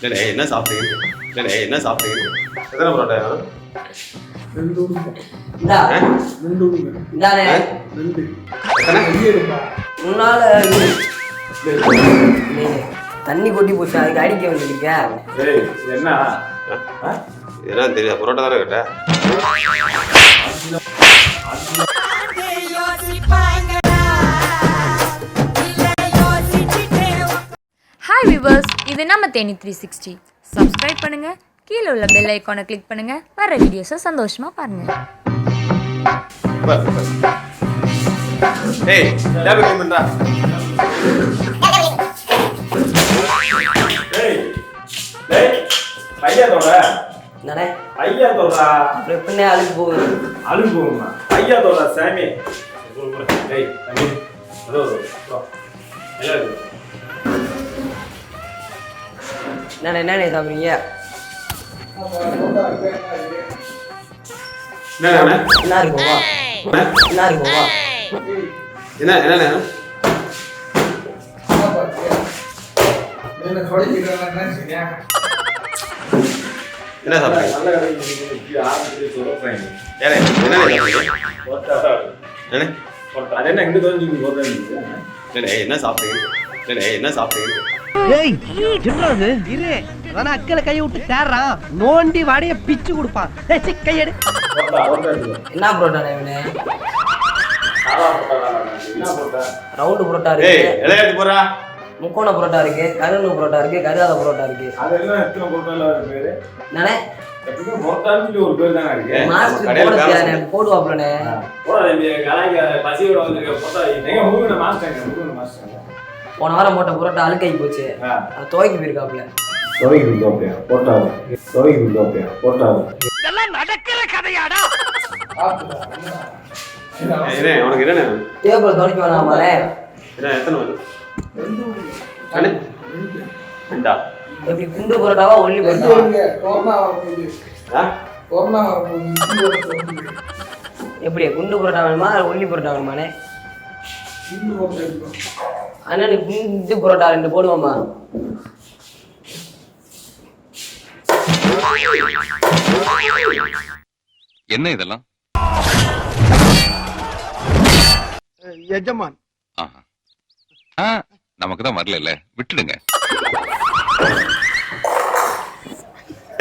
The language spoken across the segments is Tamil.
இல்ல என்ன சாப்பிட்டீங்க? இல்ல என்ன சாப்பிட்டீங்க? எத்தனை பரோட்டா? இந்தா இந்தானே தண்ணி கொட்டி போச்சு, அதுக்கு அடிக்க வந்துருக்க. என்ன என்ன தெரியாது, பரோட்டா தானே கேட்ட. ஹாய் வியூவர்ஸ், இது நம்ம தேனி 360. சப்ஸ்கிரைப் பண்ணுங்க, கீழே உள்ள பெல் ஐக்கானை கிளிக் பண்ணுங்க, வர வீடியோஸை சந்தோஷமா பாருங்க. ஏய் லேப் க்ளீன் பண்றா. ஏய் பையா தோட என்னடே ஐயா தோடா அப்புறம் எப்படின்னே அழுக்கு போகுது. அழுகு போகுமா ஐயா தோடா சாமி. ஏய் தம்பி அதோ எல்லாம் என்னடே சாப்பிட்றீங்க? என்ன இருக்குவா என்ன இருக்குவா என்ன என்ன என்ன சாப்பிட்டீங்க? நல்ல கடைக்கு ஆரம்பிச்சு சொல்றேன். ஏனே என்ன சாப்பிட்டீங்க? என்ன அது என்ன இங்க தோஞ்சி போறேன். இல்ல என்ன சாப்பிட்டீங்க? இல்ல என்ன சாப்பிட்டீங்க? ஏய் என்னது இரு நான் அக்கல கைய விட்டு தேறான் நோண்டி வாடைய பிச்சு கொடுப்பான். ஏய் சிக் கையெடு. என்ன புரோட்டா இவனே? என்ன போட்டா ரவுண்டு புரோட்டா ஏய் இருக்கு, இலைய எடுத்து போறா. முக்கோண புரோட்டா இருக்கு, கருணு புரோட்டா இருக்கு, கருதாத புரோட்டா இருக்கு. அதெல்லாம் எத்தனை போட்டால பேரு நானே எப்பவுமே போட்டான்னு ஒரு பேர் தானே இருக்கு. மாஸ்டர் கடையில போட வேலை தெரியாது, போடுவாப்லனே. போடா இந்த கலாய்க்க பசியோட வந்து போட்டா எங்க முருகன மாஸ்டர் போன வாரம் போட்ட புரோட்டா அழுக்காகி போச்சு, அது துவைக்கு போயிருக்காப்ல. இதெல்லாம் நடக்கிற கதையாடா. ஏனே உனக்கு என்ன டேபிள் துவைக்க வேணாமாலே? என்ன எத்தனை வந்து அண்ணே இந்தா எப்படி குண்டு புரோட்டாவா ஒல்லி புரோட்டாவா? எப்படி குண்டு புரோட்டா வேணுமா ஒல்லி புரோட்டா வேணுமானே? அண்ணா குண்டு புரோட்டா 2 போடுவோமா? என்ன இதெல்லாம்? எஜமான் நமக்கு தான் வரல, விட்டுடுங்க.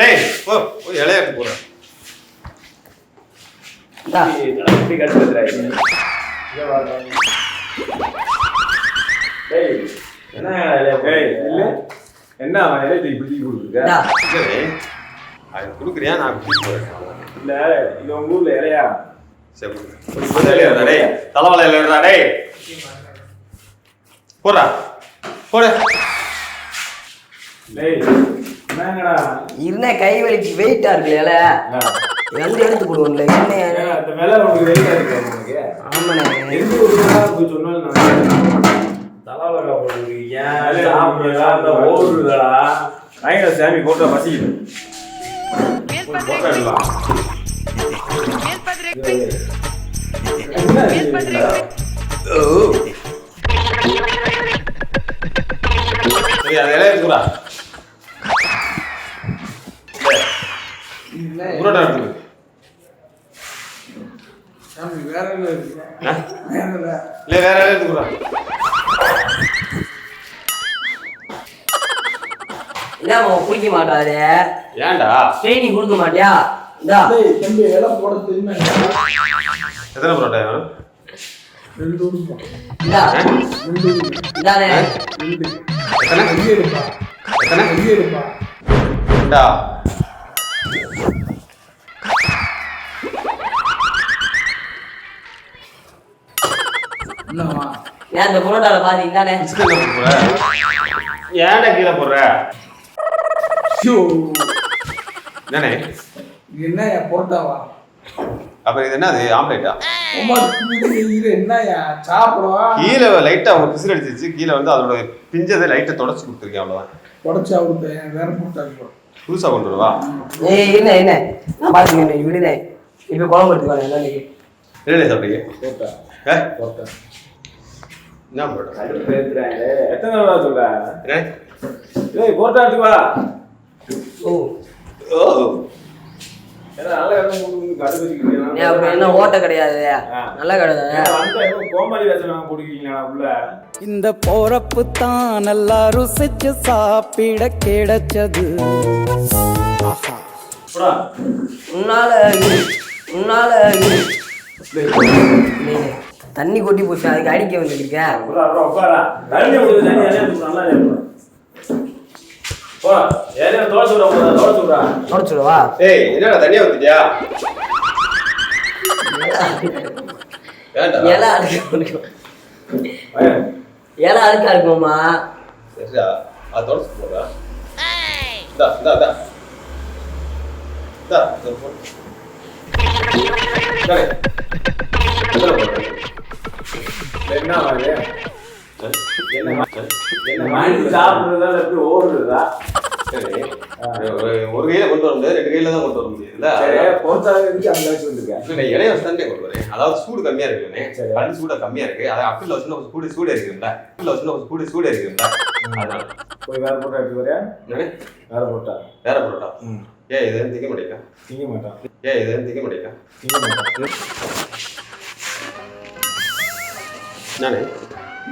ஏய் போ போய் இலைய எடுத்து போறா. இந்தா எப்படி கட்டுறாய் என்ன இல்ல என்ன அவன் இலையை இப்படி கொடுத்துருக்க இந்தா சரி அது கொடுக்குறியா? நான் கொடுத்து போறேன். இல்ல இது உங்க ஊர்ல இலையா சரி இலைய எடுடா டேய், தலைவலை இலைய எடுடா டேய். போடா போடு. டேய் என்னங்கடா இருந்தே கை வலிக்கு வெயிட்டா இருக்குல்ல, வந்து எடுத்து போடுவோம்ல என்ன? இந்த மேல உனக்கு வெயிட்டா இருக்கு உனக்கு. ஆமாண்ணே எந்த ஊருக்கா போய் சொன்னாலும் நான் தலாவலா போடுறது ஏன் சாப்பிடலாம் அந்த ஓடுறதா வாங்கிட சாமி போட்டா பசிக்குது. போட்டா எடுக்கலாம். சரி அது இலைய எடுத்துடா. புரோட்டா எடுத்து இல்ல வேற இலைய எடுத்துடா. என்ன குடிக்க மாட்டாரு? ஏன்டா ட்ரைனிங் கொடுக்க மாட்டியா? இந்தா எத்தனை புரோட்டா வேணும்? இந்தா இந்தானே எத்தனை எத்தனை இந்தா ஏன் இந்த புரோட்டால பாதி இந்தானே? ஏன்டா கீழே போடுற? என்னண்ணே என்ன பொருட்டாவா? அப்புறம் இது என்னது ஆம்லேட்டா? என்னயா சாப்பிடுவோம்? கீழே லைட்டா ஒரு பிசில் அடிச்சிருச்சு, கீழே வந்து அதோட பிஞ்சதை லைட்டை தொடச்சு கொடுத்துருக்கேன், அவ்வளவுதான். உடச்சா கொடுத்தேன், வேற பொருட்டா புதுசா கொண்டு வருவா. ஏய் என்ன நான் பாத்துக்கிறேன், விடுனே. இப்ப குழம்பு எடுத்துக்கோங்க என்னன்னு. இல்லை சாப்பிட்டீங்க போட்டா போட்டா என்ன புரோட்டா? எத்தனை சொல்ற என்ன ஏய் போட்டா எடுத்து வா. ஓ ஓ ஏன்னா நல்ல இடம் உங்களுக்கு கடுப்பு வச்சுக்கிறீங்க. நீ அப்புறம் என்ன ஓட்ட கிடையாது நல்ல கடை தானே. கோமாளி ரசம் போடுவீங்களா உள்ள? இந்த போறப்பு தான் நல்லா ருசிச்சு சாப்பிட கிடைச்சது. உன்னால தண்ணி கொட்டி போச்சு அதுக்கு அடிக்க வந்துருக்க. தொடச்சுடுவா. ஏய் என்னடா தண்ணியா ஊத்திட்டியா? ஏன்டா இலை அழுக்க இலை அழுக்கா இருக்குமாம்மா. சரிடா அது தொடச்சு போடா. இந்தா இந்தா இந்தா இந்தா இதை போடு. சரி எத்தனை போடுற? என்ன ஆகுது? என்ன வாங்கி சாப்பிடுறதால எப்படி ஓடுறதா? சரி ஒரு கையில கொண்டு வர முடியாது, 2 கையில தான் கொண்டு வர முடியுதுல்ல. பொறுத்தாங்க அங்க வச்சு வந்துருக்கேன். இலைய வச்சு தானே கொண்டு வரேன். அதாவது சூடு கம்மியா இருக்குண்ணே. சரி. கல் சூட கம்மியா இருக்கு. அதை அப்பில் வச்சு சூடு இருக்குல்ல. அப்பில் வச்சு சூடு இருக்குல்ல. அதனால போய் வேற போட்டா எடுத்து வரையா? வேற போட்டா வேற பரோட்டா. ஏன் இது திங்க மாட்டேங்க? திங்க மாட்டான். ஏன் இது திங்க மாட்டேங்க? திங்க மாட்டான். நானே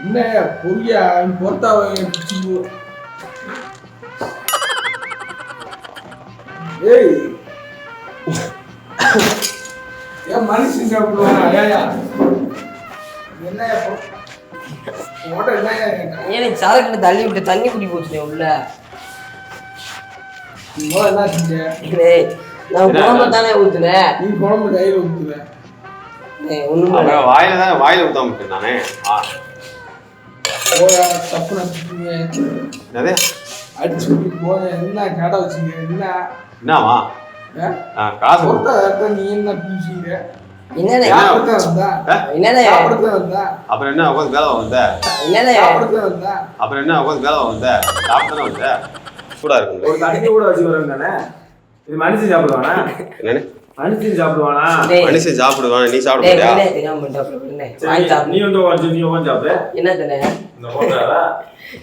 என்ன பொரியா பொறுத்தாவை ஏய் ஏன் மனுஷன் சாப்பிடுவானா? ஏயா என்ன ஓட்ட என்னையா ஏன் சாதக்கிட்ட தள்ளி விட்டு தண்ணி குடி போச்சுனே உள்ள. என்ன செஞ்ச? டேய், நான் குழம்பு தானே ஊத்துனேன். நீ குழம்பு கையில் ஊற்றுவ. ஒண்ணும் அப்புறம் வாயில ஊத்தாம விட்டேன் நானே. போயா தப்பு நினச்சிட்டீங்க. என்னது அடிச்சு விட்டு போய என்ன கடை வச்சுங்க என்ன என்னவா? காசு கொடு. பொறுத்தா நீ என்ன பூசிங்க? என்னண்ணே சாப்பிடத்தான் வந்தா? என்னண்ணே சாப்பிடத்தான் வந்தா? அப்புறம் என்ன உட்காந்து வேலை வந்த? என்னண்ணே சாப்பிடத்தான் வந்தா? அப்புறம் என்ன உட்காந்து வேலை வந்த? சாப்பிட்டு வந்த சூடா இருக்குங்க. ஒரு தண்ணி கூட வச்சு வரேன் தானே. இது மனுஷன் சாப்பிடுவானா? என்னன்னு மனுஷன் சாப்பிடுவானா? டேய், மனுஷன் சாப்பிடுவான், நீ சாப்பிட டேய், முடியா? விடுண்ணே, தெரியாம பண்ணிட்டேன். அப்புறம் விடுண்ணே. வாங்கி சரி, சாப்பிடு. நீ வந்து உட்காந்து நீ உட்காந்து சாப்பிடு. என்ன தானே இந்த போட்டாரா?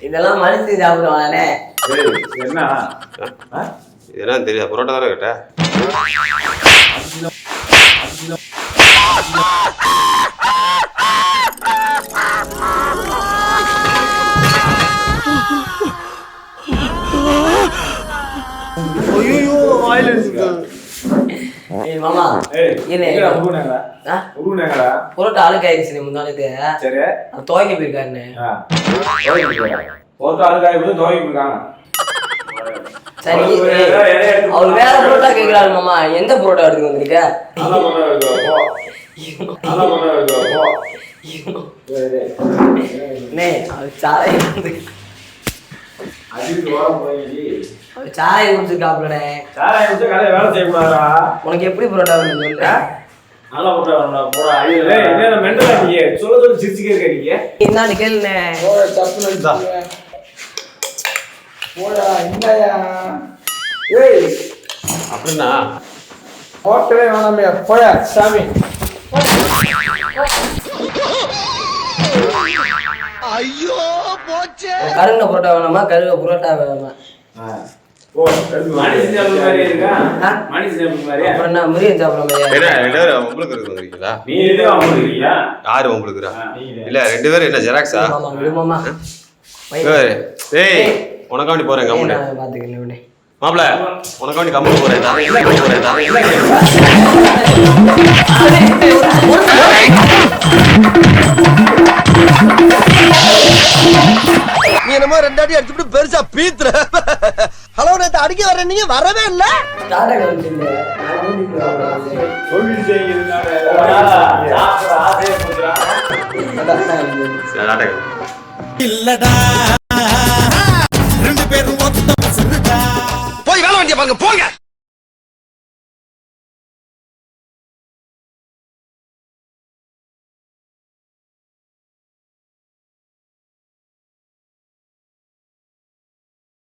இதெல்லாம் மனுஷன் சாப்பிடுவானே. ஏய் என்ன? இது என்ன தெரியாது, பரோட்டா தானே கேட்ட? ஏய் மாமா, ஏய் என்ன? எங்கடா உருகுனேங்கடா? ஆ? உருகுனேங்கடா? புரோட்டா அழுக்காயிருச்சு முன்னாடி. சரி. துவங்கி போயிருக்காருண்ணே. போட்டோ ஆளுக்காய் போய் துவைக்கு இருக்காங்க. சரி, அவர் வேற புரோட்டா கேட்கிறாரு மாமா. எந்த புரோட்டா எடுத்து வந்திருக்க? நல்லா போட்டோ எடுத்து போ. நல்லா போட்டோ எடுத்து போ. அண்ணே, அவர் சாராயம் வந்து அதுக்கு ஓரம் போய் அவர் சாராயம் குடிச்சிருக்காப்லண்ணே. சாராயம் வச்சு கடையை வேலை செய்யக்கூடாதா? உனக்கு எப்படி புரோட்டா வேணும் சொல்லு. நல்லா போட்டோ வரணும் போடா. என்ன மெண்டலா நீங்க? சொல்ல சிரிச்சுக்கே இருக்கீங்க. என்னான்னு கேளுண்ணே. போயா தப்பு நினச்சிட்டீங்க. போயா என்னையா? ஏய் அப்படின்னா ஹோட்டலே வேணாமையா? போயா சாமி. கருங்க புரோட்டா வேணாமா? கருக புரோட்டா வேணாமா? ஓ, மனுஷன் சாப்பிடுற மாதிரி இருக்கா? ஆ? மனுஷன் சாப்பிடுற மாதிரியா? அப்புறம் என்ன மிருகம் சாப்பிட மாதிரியா? என்ன 2 பேரும் உங்களுக்கு இருக்கு வந்துருக்கீங்களா? நீ எது வாங்குறீங்களா? யாரு உங்களுக்கு? நீங்க. இல்ல 2 பேரும் என்ன ஜெராக்ஸா? மாமா விடுமாமா. ஏய் உனக்காண்டி போறேன் கம்முன்னு. பாத்துக்கிறேன் விடு. மாப்பிள உனக்காண்டி கம்முன்னு போறேன். நீ என்னமோ 2 அடி அடிச்சுட்டு பெருசா பீத்துற. ஹலோ, நேத்து அடிக்க வர நீங்க வரவே இல்ல. டாடா கவுன்சில் நான் வீட்டுக்கு வரேன். சொல்லிட்டு செய்யுறதுனால சாப்பிட ஆசையை போச்சுடா. இல்லடா 2 பேரும் ஒத்த பசங்கடா. போய் வேலை வண்டிய பாருங்க போங்க.